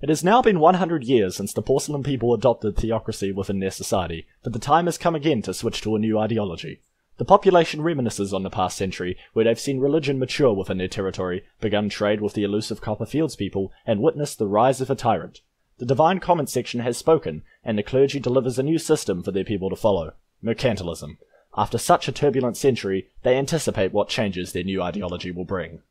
It has now been 100 years since the Porcelain People adopted theocracy within their society, but the time has come again to switch to a new ideology. The population reminisces on the past century, where they've seen religion mature within their territory, begun trade with the elusive Copperfields people, and witnessed the rise of a tyrant. The Divine Comment section has spoken, and the clergy delivers a new system for their people to follow: Mercantilism. After such a turbulent century, they anticipate what changes their new ideology will bring.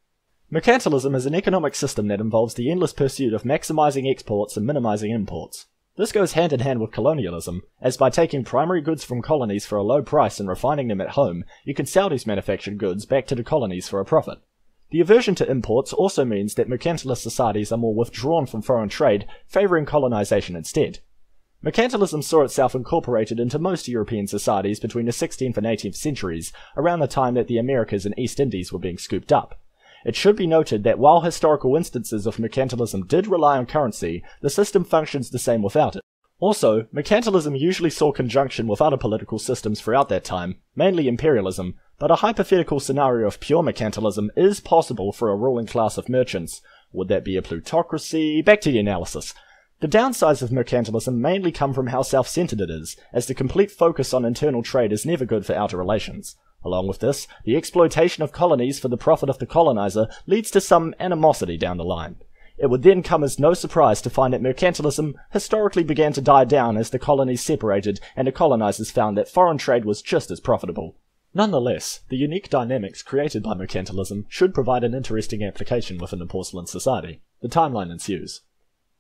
Mercantilism is an economic system that involves the endless pursuit of maximizing exports and minimizing imports. This goes hand in hand with colonialism, as by taking primary goods from colonies for a low price and refining them at home, you can sell these manufactured goods back to the colonies for a profit. The aversion to imports also means that mercantilist societies are more withdrawn from foreign trade, favoring colonization instead. Mercantilism saw itself incorporated into most European societies between the 16th and 18th centuries, around the time that the Americas and East Indies were being scooped up. It should be noted that while historical instances of mercantilism did rely on currency, the system functions the same without it. Also, mercantilism usually saw conjunction with other political systems throughout that time, mainly imperialism, but a hypothetical scenario of pure mercantilism is possible for a ruling class of merchants. Would that be a plutocracy? Back to the analysis. The downsides of mercantilism mainly come from how self-centered it is, as the complete focus on internal trade is never good for outer relations. Along with this, the exploitation of colonies for the profit of the colonizer leads to some animosity down the line. It would then come as no surprise to find that mercantilism historically began to die down as the colonies separated and the colonizers found that foreign trade was just as profitable. Nonetheless, the unique dynamics created by mercantilism should provide an interesting application within the porcelain society. The timeline ensues.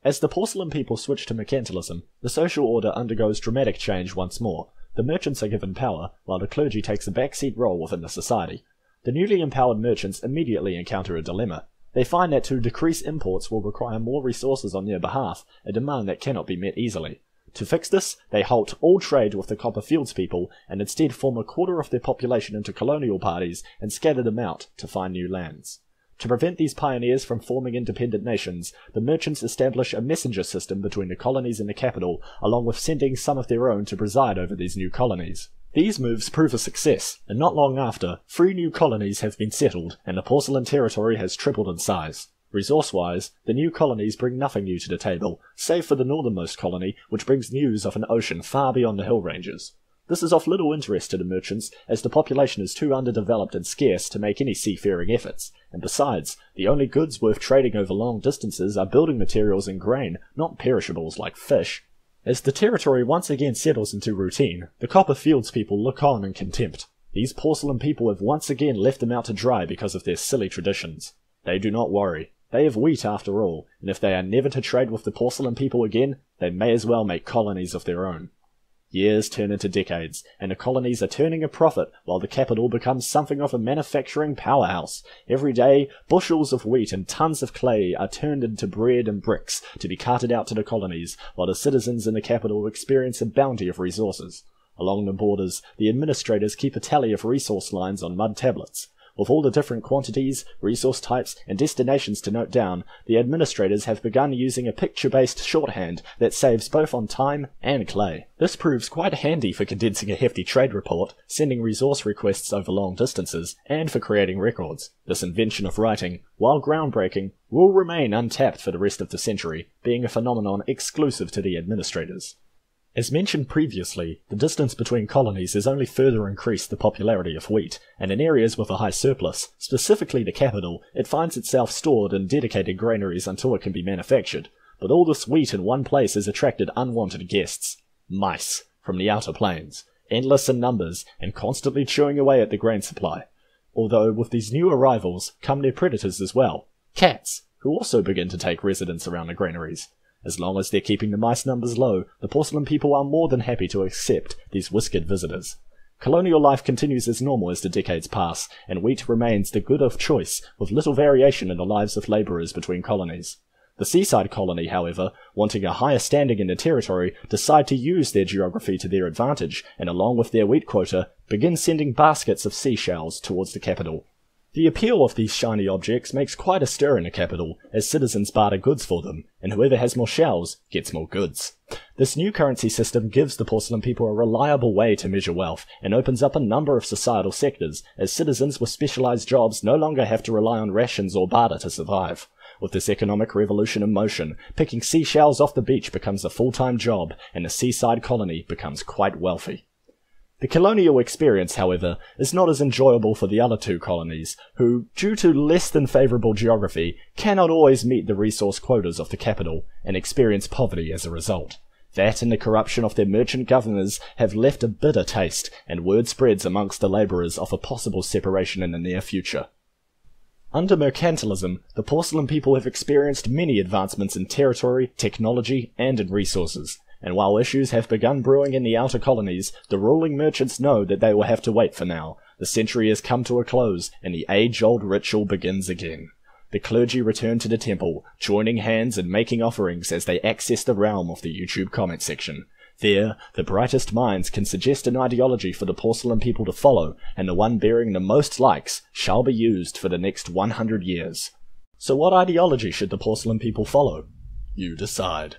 As the porcelain people switch to mercantilism, the social order undergoes dramatic change once more. The merchants are given power, while the clergy takes a backseat role within the society. The newly empowered merchants immediately encounter a dilemma. They find that to decrease imports will require more resources on their behalf, a demand that cannot be met easily. To fix this, they halt all trade with the Copperfields people, and instead form a quarter of their population into colonial parties and scatter them out to find new lands. To prevent these pioneers from forming independent nations, the merchants establish a messenger system between the colonies and the capital, along with sending some of their own to preside over these new colonies. These moves prove a success, and not long after, 3 new colonies have been settled, and the porcelain territory has tripled in size. Resource-wise, the new colonies bring nothing new to the table, save for the northernmost colony, which brings news of an ocean far beyond the hill ranges. This is of little interest to the merchants, as the population is too underdeveloped and scarce to make any seafaring efforts, and besides, the only goods worth trading over long distances are building materials and grain, not perishables like fish. As the territory once again settles into routine, the Copperfields people look on in contempt. These porcelain people have once again left them out to dry because of their silly traditions. They do not worry. They have wheat after all, and if they are never to trade with the porcelain people again, they may as well make colonies of their own. Years turn into decades, and the colonies are turning a profit while the capital becomes something of a manufacturing powerhouse. Every day, bushels of wheat and tons of clay are turned into bread and bricks to be carted out to the colonies, while the citizens in the capital experience a bounty of resources. Along the borders, the administrators keep a tally of resource lines on mud tablets. With all the different quantities, resource types, and destinations to note down, the administrators have begun using a picture-based shorthand that saves both on time and clay. This proves quite handy for condensing a hefty trade report, sending resource requests over long distances, and for creating records. This invention of writing, while groundbreaking, will remain untapped for the rest of the century, being a phenomenon exclusive to the administrators. As mentioned previously, the distance between colonies has only further increased the popularity of wheat, and in areas with a high surplus, specifically the capital, it finds itself stored in dedicated granaries until it can be manufactured. But all this wheat in one place has attracted unwanted guests. Mice, from the outer plains, endless in numbers, and constantly chewing away at the grain supply. Although with these new arrivals come their predators as well, cats, who also begin to take residence around the granaries. As long as they're keeping the mice numbers low, the porcelain people are more than happy to accept these whiskered visitors. Colonial life continues as normal as the decades pass, and wheat remains the good of choice, with little variation in the lives of labourers between colonies. The seaside colony, however, wanting a higher standing in the territory, decide to use their geography to their advantage, and along with their wheat quota, begin sending baskets of seashells towards the capital. The appeal of these shiny objects makes quite a stir in the capital, as citizens barter goods for them, and whoever has more shells gets more goods. This new currency system gives the porcelain people a reliable way to measure wealth, and opens up a number of societal sectors, as citizens with specialized jobs no longer have to rely on rations or barter to survive. With this economic revolution in motion, picking seashells off the beach becomes a full-time job, and a seaside colony becomes quite wealthy. The colonial experience, however, is not as enjoyable for the other two colonies, who, due to less than favourable geography, cannot always meet the resource quotas of the capital, and experience poverty as a result. That and the corruption of their merchant governors have left a bitter taste, and word spreads amongst the labourers of a possible separation in the near future. Under mercantilism, the Porcelain People have experienced many advancements in territory, technology, and in resources. And while issues have begun brewing in the outer colonies, the ruling merchants know that they will have to wait for now. The century has come to a close, and the age-old ritual begins again. The clergy return to the temple, joining hands and making offerings as they access the realm of the YouTube comment section. There, the brightest minds can suggest an ideology for the Porcelain People to follow, and the one bearing the most likes shall be used for the next 100 years. So what ideology should the Porcelain People follow? You decide.